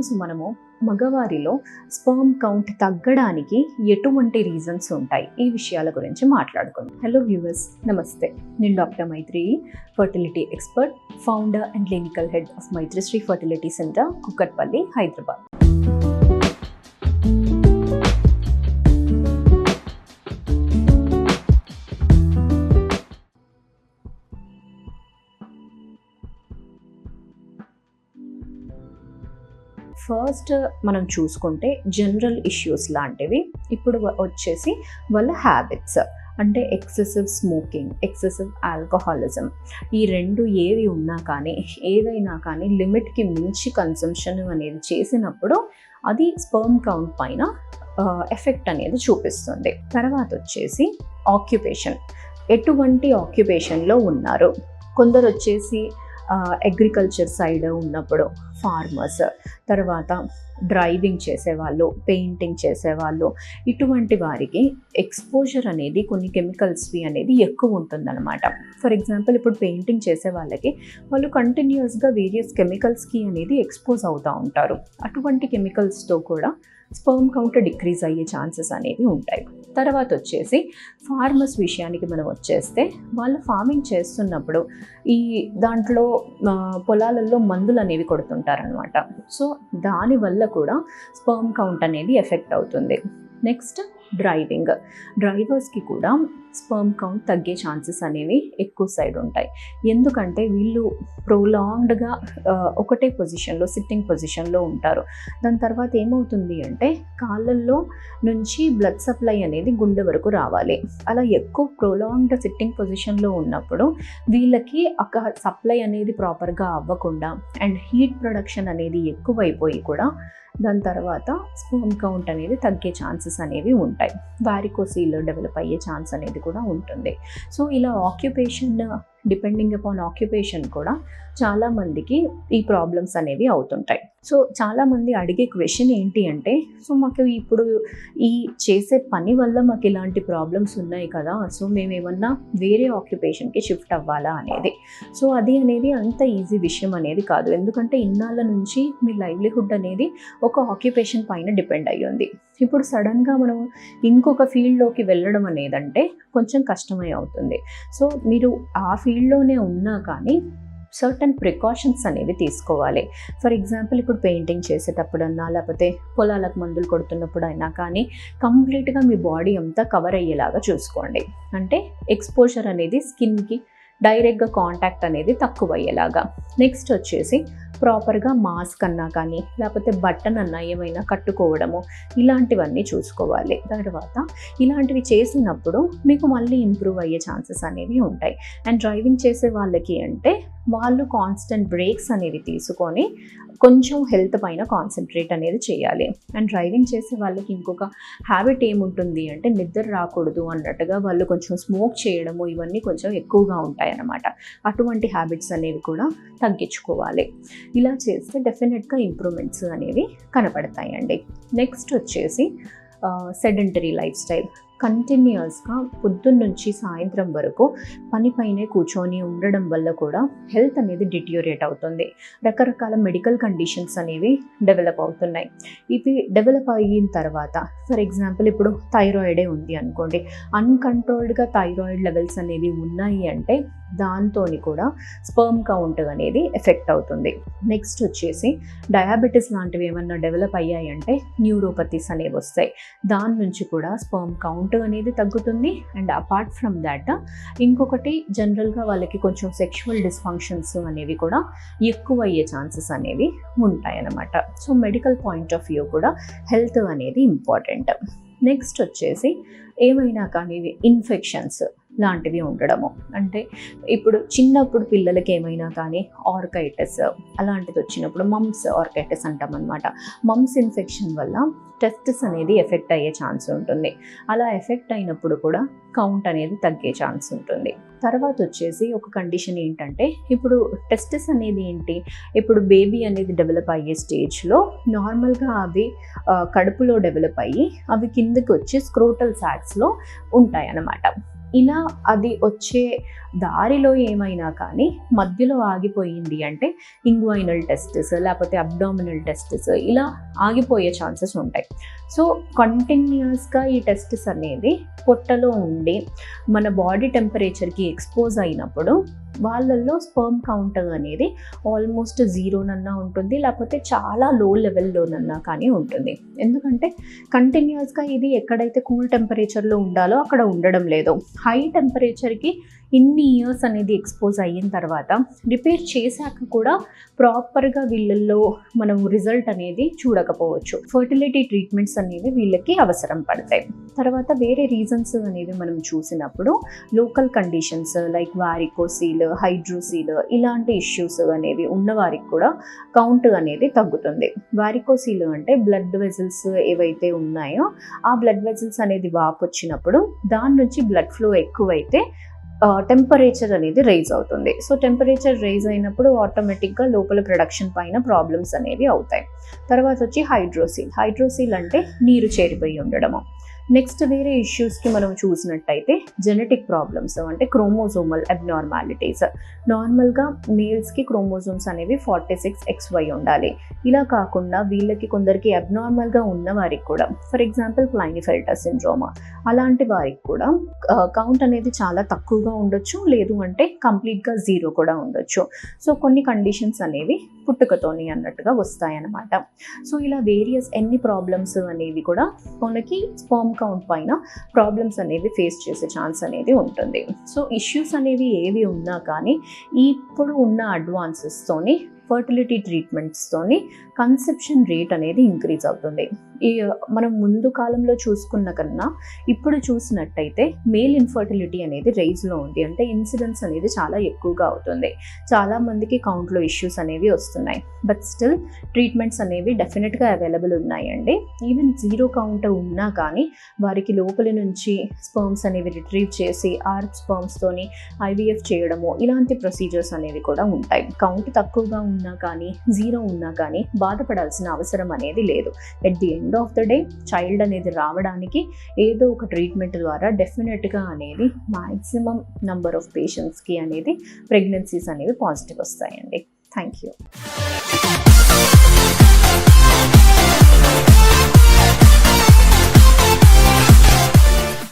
ఈరోజు మనము మగవారిలో sperm count తగ్గడానికి ఎటువంటి రీజన్స్ ఉంటాయి ఈ విషయాల గురించి మాట్లాడుకుందాం. హలో వ్యూవర్స్, నమస్తే. నేను doctor Maitri, fertility expert, founder and clinical head of Maitrishri fertility centre, Kukatpally, Hyderabad. First మనం చూసుకుంటే జనరల్ ఇష్యూస్ లాంటివి ఇప్పుడు వచ్చేసి వాళ్ళ హ్యాబిట్స్, అంటే ఎక్సెసివ్ స్మోకింగ్, ఎక్సెసివ్ ఆల్కహాలిజం. ఈ రెండు ఏవి ఉన్నా కానీ, ఏదైనా కానీ లిమిట్కి మించి కన్సంప్షన్ అనేది చేసినప్పుడు అది స్పర్మ్ కౌంట్ పైన ఎఫెక్ట్ అనేది చూపిస్తుంది. తర్వాత వచ్చేసి ఆక్యుపేషన్, ఎటువంటి ఆక్యుపేషన్లో ఉన్నారు. కొందరు వచ్చేసి అగ్రికల్చర్ సైడ్ ఉన్నప్పుడు ఫార్మర్స్, తర్వాత డ్రైవింగ్ చేసేవాళ్ళు, పెయింటింగ్ చేసేవాళ్ళు, ఇటువంటి వారికి ఎక్స్పోజర్ అనేది కొన్ని కెమికల్స్వి అనేది ఎక్కువ ఉంటుందన్నమాట. ఫర్ ఎగ్జాంపుల్, ఇప్పుడు పెయింటింగ్ చేసే వాళ్ళకి వాళ్ళు కంటిన్యూస్గా వేరియస్ కెమికల్స్కి అనేది ఎక్స్పోజ్ అవుతూ ఉంటారు. అటువంటి కెమికల్స్తో కూడా స్పర్మ్ కౌంట్ డిక్రీజ్ అయ్యే ఛాన్సెస్ అనేవి ఉంటాయి. తర్వాత వచ్చేసి ఫార్మర్స్ విషయానికి మనం వచ్చేస్తే, వాళ్ళు ఫార్మింగ్ చేస్తున్నప్పుడు ఈ దాంట్లో పొలాలలో మందులు అనేవి కొడుతుంటారనమాట. సో దానివల్ల కూడా స్పర్మ్ కౌంట్ అనేది ఎఫెక్ట్ అవుతుంది. నెక్స్ట్ డ్రైవర్స్కి కూడా స్పర్మ్ కౌంట్ తగ్గే ఛాన్సెస్ అనేవి ఎక్కువ సైడ్ ఉంటాయి. ఎందుకంటే వీళ్ళు ప్రొలాంగ్డ్గా ఒకటే పొజిషన్లో, సిట్టింగ్ పొజిషన్లో ఉంటారు. దాని తర్వాత ఏమవుతుంది అంటే, కాళ్ళల్లో నుంచి బ్లడ్ సప్లై అనేది గుండె వరకు రావాలి. అలా ఎక్కువ ప్రొలాంగ్డ్ సిట్టింగ్ పొజిషన్లో ఉన్నప్పుడు వీళ్ళకి ఒక సప్లై అనేది ప్రాపర్గా అవ్వకుండా అండ్ హీట్ ప్రొడక్షన్ అనేది ఎక్కువైపోయి కూడా దాని తర్వాత స్పర్మ్ కౌంట్ అనేది తగ్గే ఛాన్సెస్ అనేవి ఉంటాయి. వారికోసిల్ డెవలప్ అయ్యే ఛాన్స్ అనేది కూడా ఉంటుంది. సో ఇలా ఆక్యుపేషన్, డిపెండింగ్ అపాన్ ఆక్యుపేషన్ కూడా చాలామందికి ఈ ప్రాబ్లమ్స్ అనేవి అవుతుంటాయి. సో చాలామంది అడిగే క్వశ్చన్ ఏంటి అంటే, సో మాకు ఇప్పుడు ఈ చేసే పని వల్ల మాకు ఇలాంటి ప్రాబ్లమ్స్ ఉన్నాయి కదా, సో మేము ఏమన్నా వేరే ఆక్యుపేషన్కి షిఫ్ట్ అవ్వాలా అనేది. సో అది అనేది అంత ఈజీ విషయం అనేది కాదు. ఎందుకంటే ఇన్నాళ్ళ నుంచి మీ లైవ్లీహుడ్ అనేది ఒక ఆక్యుపేషన్ పైన డిపెండ్ అయ్యి ఉంది. ఇప్పుడు సడన్గా మనం ఇంకొక ఫీల్డ్లోకి వెళ్ళడం అనేదంటే కొంచెం కష్టమే అవుతుంది. సో మీరు ఆ ఫీల్డ్లోనే ఉన్నా కానీ సర్టన్ ప్రికాషన్స్ అనేవి తీసుకోవాలి. ఫర్ ఎగ్జాంపుల్, ఇప్పుడు పెయింటింగ్ చేసేటప్పుడన్నా, లేకపోతే పొలాలకు మందులు కొడుతున్నప్పుడు అయినా కానీ కంప్లీట్గా మీ బాడీ అంతా కవర్ అయ్యేలాగా చూసుకోండి. అంటే ఎక్స్పోజర్ అనేది స్కిన్కి డైరెక్ట్గా కాంటాక్ట్ అనేది తక్కువ అయ్యేలాగా. నెక్స్ట్ వచ్చేసి ప్రాపర్గా మాస్క్ అన్నా కానీ, లేకపోతే బట్టన్ అన్నా ఏమైనా కట్టుకోవడము, ఇలాంటివన్నీ చూసుకోవాలి. తర్వాత ఇలాంటివి చేసినప్పుడు మీకు మళ్ళీ ఇంప్రూవ్ అయ్యే ఛాన్సెస్ అనేవి ఉంటాయి. అండ్ డ్రైవింగ్ చేసే వాళ్ళకి అంటే వాళ్ళు కాన్స్టెంట్ బ్రేక్స్ అనేవి తీసుకొని కొంచెం హెల్త్ పైన కాన్సన్ట్రేట్ అనేది చేయాలి. అండ్ డ్రైవింగ్ చేసే వాళ్ళకి ఇంకొక హ్యాబిట్ ఏముంటుంది అంటే, నిద్ర రాకూడదు అన్నట్టుగా వాళ్ళు కొంచెం స్మోక్ చేయడము, ఇవన్నీ కొంచెం ఎక్కువగా ఉంటాయి అన్నమాట. అటువంటి హ్యాబిట్స్ అనేవి కూడా తగ్గించుకోవాలి. ఇలా చేస్తే డెఫినెట్గా ఇంప్రూవ్మెంట్స్ అనేవి కనపడతాయండి. నెక్స్ట్ వచ్చేసి సెడెంటరీ లైఫ్ స్టైల్. కంటిన్యూస్గా పొద్దున్న నుంచి సాయంత్రం వరకు పనిపైనే కూర్చొని ఉండడం వల్ల కూడా హెల్త్ అనేది డిటియోరేట్ అవుతుంది. రకరకాల మెడికల్ కండిషన్స్ అనేవి డెవలప్ అవుతున్నాయి. ఇవి డెవలప్ అయిన తర్వాత, ఫర్ ఎగ్జాంపుల్, ఇప్పుడు థైరాయిడే ఉంది అనుకోండి, అన్కంట్రోల్డ్గా థైరాయిడ్ లెవెల్స్ అనేవి ఉన్నాయి అంటే దాంతో కూడా స్పర్మ్ కౌంట్ అనేది ఎఫెక్ట్ అవుతుంది. నెక్స్ట్ వచ్చేసి డయాబెటీస్ లాంటివి ఏమన్నా డెవలప్ అయ్యాయంటే న్యూరోపతీస్ అనేవి వస్తాయి. దాని నుంచి కూడా స్పర్మ్ కౌంట్ అనేది తగ్గుతుంది. అండ్ అపార్ట్ ఫ్రమ్ దాట్ ఇంకొకటి, జనరల్గా వాళ్ళకి కొంచెం సెక్షువల్ డిస్ఫంక్షన్స్ అనేవి కూడా ఎక్కువ అయ్యే ఛాన్సెస్ అనేవి ఉంటాయన్నమాట. So medical point of view కూడా హెల్త్ అనేది ఇంపార్టెంట్. నెక్స్ట్ వచ్చేసి ఏమైనా కానీ ఇన్ఫెక్షన్స్ లాంటివి ఉండడము, అంటే ఇప్పుడు చిన్నప్పుడు పిల్లలకి ఏమైనా కానీ ఆర్కైటిస్ అలాంటిది వచ్చినప్పుడు మమ్స్ ఆర్కైటిస్ అంటాం అనమాట. మమ్స్ ఇన్ఫెక్షన్ వల్ల టెస్టిస్ అనేది ఎఫెక్ట్ అయ్యే ఛాన్స్ ఉంటుంది. అలా ఎఫెక్ట్ అయినప్పుడు కూడా కౌంట్ అనేది తగ్గే ఛాన్స్ ఉంటుంది. తర్వాత వచ్చేసి ఒక కండిషన్ ఏంటంటే, ఇప్పుడు టెస్టిస్ అనేది ఏంటి, ఇప్పుడు బేబీ అనేది డెవలప్ అయ్యే స్టేజ్లో నార్మల్గా అవి కడుపులో డెవలప్ అయ్యి అవి కిందకి వచ్చి స్క్రోటల్ సాక్స్లో ఉంటాయి అన్నమాట. ఇలా అది వచ్చే దారిలో ఏమైనా కానీ మధ్యలో ఆగిపోయింది అంటే ఇంగ్వైనల్ టెస్టిస్ లేకపోతే అబ్డామినల్ టెస్టిస్ ఇలా ఆగిపోయే ఛాన్సెస్ ఉంటాయి. సో కంటిన్యూస్గా ఈ టెస్టిస్ అనేది పొట్టలో ఉండి మన బాడీ టెంపరేచర్కి ఎక్స్పోజ్ అయినప్పుడు వాళ్ళల్లో స్పర్మ్ కౌంట్ అనేది ఆల్మోస్ట్ జీరోనన్నా ఉంటుంది, లేకపోతే చాలా లో లెవెల్లోనన్నా కానీ ఉంటుంది. ఎందుకంటే కంటిన్యూస్గా ఇది ఎక్కడైతే కూల్ టెంపరేచర్లో ఉండాలో అక్కడ ఉండడం లేదు. హై టెంపరేచర్కి ఇన్ని ఇయర్స్ అనేది ఎక్స్పోజ్ అయిన తర్వాత రిపేర్ చేశాక కూడా ప్రాపర్గా వీళ్ళల్లో మనం రిజల్ట్ అనేది చూడకపోవచ్చు. ఫర్టిలిటీ ట్రీట్మెంట్స్ అనేవి వీళ్ళకి అవసరం పడతాయి. తర్వాత వేరే రీజన్స్ అనేవి మనం చూసినప్పుడు లోకల్ కండిషన్స్ లైక్ వారికోసీల్, హైడ్రోసీల్ ఇలాంటి ఇష్యూస్ అనేవి ఉన్నవారికి కూడా కౌంట్ అనేది తగ్గుతుంది. వారికోసీల్ అంటే బ్లడ్ వెజల్స్ ఏవైతే ఉన్నాయో ఆ బ్లడ్ వెజల్స్ అనేది వాపు వచ్చినప్పుడు దాని నుంచి బ్లడ్ ఫ్లో ఎక్కువైతే టెంపరేచర్ అనేది రైజ్ అవుతుంది. సో టెంపరేచర్ రైజ్ అయినప్పుడు ఆటోమేటిక్గా లోపల ప్రొడక్షన్ పైన ప్రాబ్లమ్స్ అనేవి అవుతాయి. తర్వాత వచ్చి హైడ్రోసీల్ అంటే నీరు చేరిపోయి ఉండడము. నెక్స్ట్ వేరే ఇష్యూస్కి మనం చూసినట్టయితే జెనెటిక్ ప్రాబ్లమ్స్ అంటే క్రోమోజోమల్ అబ్నార్మాలిటీస్. నార్మల్గా మేల్స్కి క్రోమోజోమ్స్ అనేవి 46XY ఉండాలి. ఇలా కాకుండా వీళ్ళకి కొందరికి అబ్నార్మల్గా ఉన్న వారికి కూడా, ఫర్ ఎగ్జాంపుల్ క్లైనిఫెల్టర్ సిండ్రోమ్ అలాంటి వారికి కూడా కౌంట్ అనేది చాలా తక్కువగా ఉండొచ్చు, లేదు అంటే కంప్లీట్గా జీరో కూడా ఉండొచ్చు. సో కొన్ని కండిషన్స్ అనేవి పుట్టుకతోని అన్నట్టుగా వస్తాయన్నమాట. సో ఇలా వేరియస్ ఎన్ని ప్రాబ్లమ్స్ అనేవి కూడా మనకి స్పర్మ్ కౌంట్ పైన ప్రాబ్లమ్స్ అనేవి ఫేస్ చేసే ఛాన్స్ అనేది ఉంటుంది. సో ఇష్యూస్ అనేవి ఏవి ఉన్నా కానీ ఇప్పుడు ఉన్న అడ్వాన్సెస్తోని ఫర్టిలిటీ ట్రీట్మెంట్స్తోని కన్సెప్షన్ రేట్ అనేది ఇంక్రీజ్ అవుతుంది. ఈ మనం ముందు కాలంలో చూసుకున్న కన్నా ఇప్పుడు చూసినట్టయితే మేల్ ఇన్ఫర్టిలిటీ అనేది రైజ్లో ఉంది. అంటే ఇన్సిడెన్స్ అనేది చాలా ఎక్కువగా అవుతుంది. చాలామందికి కౌంట్లో ఇష్యూస్ అనేవి వస్తున్నాయి. బట్ స్టిల్ ట్రీట్మెంట్స్ అనేవి డెఫినెట్గా అవైలబుల్ ఉన్నాయండి. ఈవెన్ జీరో కౌంట్ ఉన్నా కానీ వారికి లోపలి నుంచి స్పర్మ్స్ అనేవి రిట్రీవ్ చేసి స్పర్మ్స్తోని IVF చేయడము ఇలాంటి ప్రొసీజర్స్ అనేవి కూడా ఉంటాయి. కౌంట్ తక్కువగా ఉన్నా కానీ జీరో ఉన్నా కానీ బాధపడాల్సిన అవసరం అనేది లేదు. At the end of the day child అనేది రావడానికి ఏదో ఒక ట్రీట్మెంట్ ద్వారా డెఫినెట్గా అనేది మ్యాక్సిమం నంబర్ ఆఫ్ పేషెంట్స్కి అనేది ప్రెగ్నెన్సీస్ అనేవి పాజిటివ్ వస్తాయండి. Thank you.